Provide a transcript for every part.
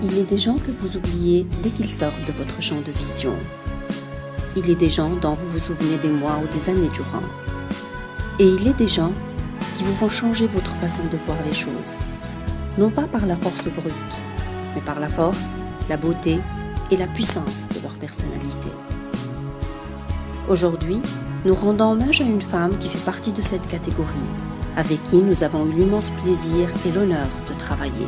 Il est des gens que vous oubliez dès qu'ils sortent de votre champ de vision. Il est des gens dont vous vous souvenez des mois ou des années durant. Et il est des gens qui vous font changer votre façon de voir les choses. Non pas par la force brute, mais par la force, la beauté et la puissance de leur personnalité. Aujourd'hui, nous rendons hommage à une femme qui fait partie de cette catégorie, avec qui nous avons eu l'immense plaisir et l'honneur de travailler.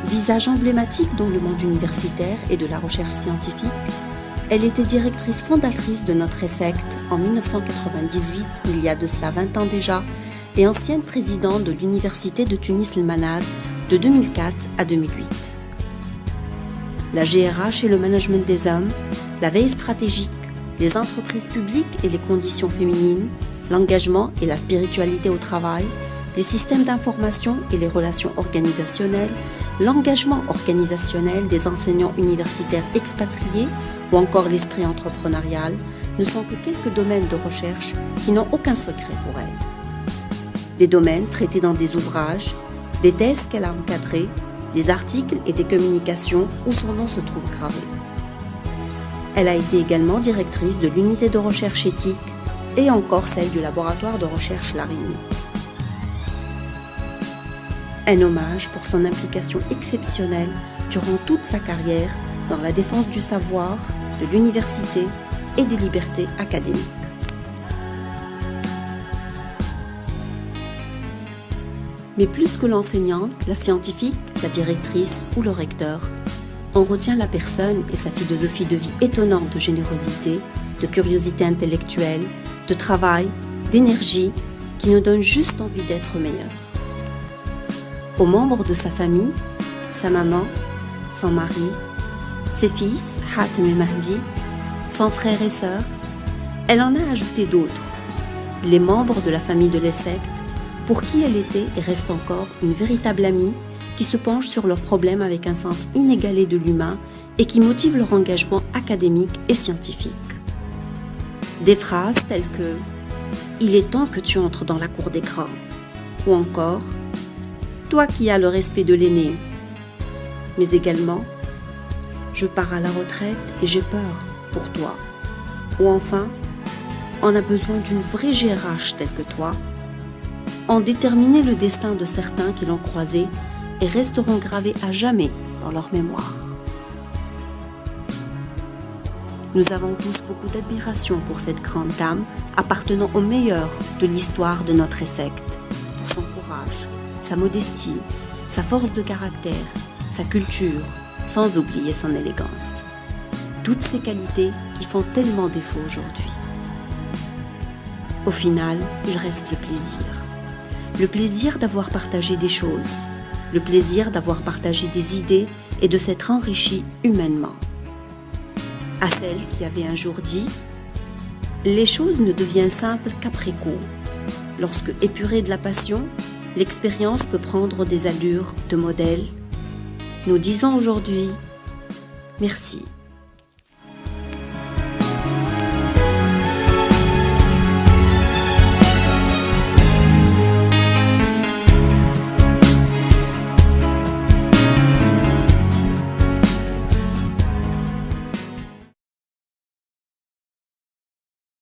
Visage emblématique dans le monde universitaire et de la recherche scientifique, elle était directrice fondatrice de notre ESSECT en 1998, il y a de cela 20 ans déjà, et ancienne présidente de l'Université de Tunis-El-Manad de 2004 à 2008. La GRH et le management des hommes, la veille stratégique, les entreprises publiques et les conditions féminines, l'engagement et la spiritualité au travail, les systèmes d'information et les relations organisationnelles, l'engagement organisationnel des enseignants universitaires expatriés ou encore l'esprit entrepreneurial ne sont que quelques domaines de recherche qui n'ont aucun secret pour elle. Des domaines traités dans des ouvrages, des thèses qu'elle a encadrés, des articles et des communications où son nom se trouve gravé. Elle a été également directrice de l'unité de recherche éthique et encore celle du laboratoire de recherche Larine. Un hommage pour son implication exceptionnelle durant toute sa carrière dans la défense du savoir, de l'université et des libertés académiques. Mais plus que l'enseignante, la scientifique, la directrice ou le recteur, on retient la personne et sa philosophie de vie étonnante de générosité, de curiosité intellectuelle, de travail, d'énergie qui nous donne juste envie d'être meilleurs. Aux membres de sa famille, sa maman, son mari, ses fils, Hatem et Mahdi, son frère et sœurs, elle en a ajouté d'autres, les membres de la famille de l'ESSECT, pour qui elle était et reste encore une véritable amie qui se penche sur leurs problèmes avec un sens inégalé de l'humain et qui motive leur engagement académique et scientifique. Des phrases telles que « Il est temps que tu entres dans la cour des grands » ou encore « Toi qui as le respect de l'aîné » mais également « Je pars à la retraite et j'ai peur pour toi » ou enfin « On a besoin d'une vraie GRH telle que toi » ont déterminé le destin de certains qui l'ont croisé et resteront gravés à jamais dans leur mémoire. Nous avons tous beaucoup d'admiration pour cette grande dame appartenant au meilleur de l'histoire de notre ESSECT, pour son courage, sa modestie, sa force de caractère, sa culture, sans oublier son élégance. Toutes ces qualités qui font tellement défaut aujourd'hui. Au final, il reste le plaisir. Le plaisir d'avoir partagé des choses, le plaisir d'avoir partagé des idées et de s'être enrichi humainement. À celle qui avait un jour dit « Les choses ne deviennent simples qu'après coup. Lorsque épurée de la passion, l'expérience peut prendre des allures de modèle. Nous disons aujourd'hui « Merci ».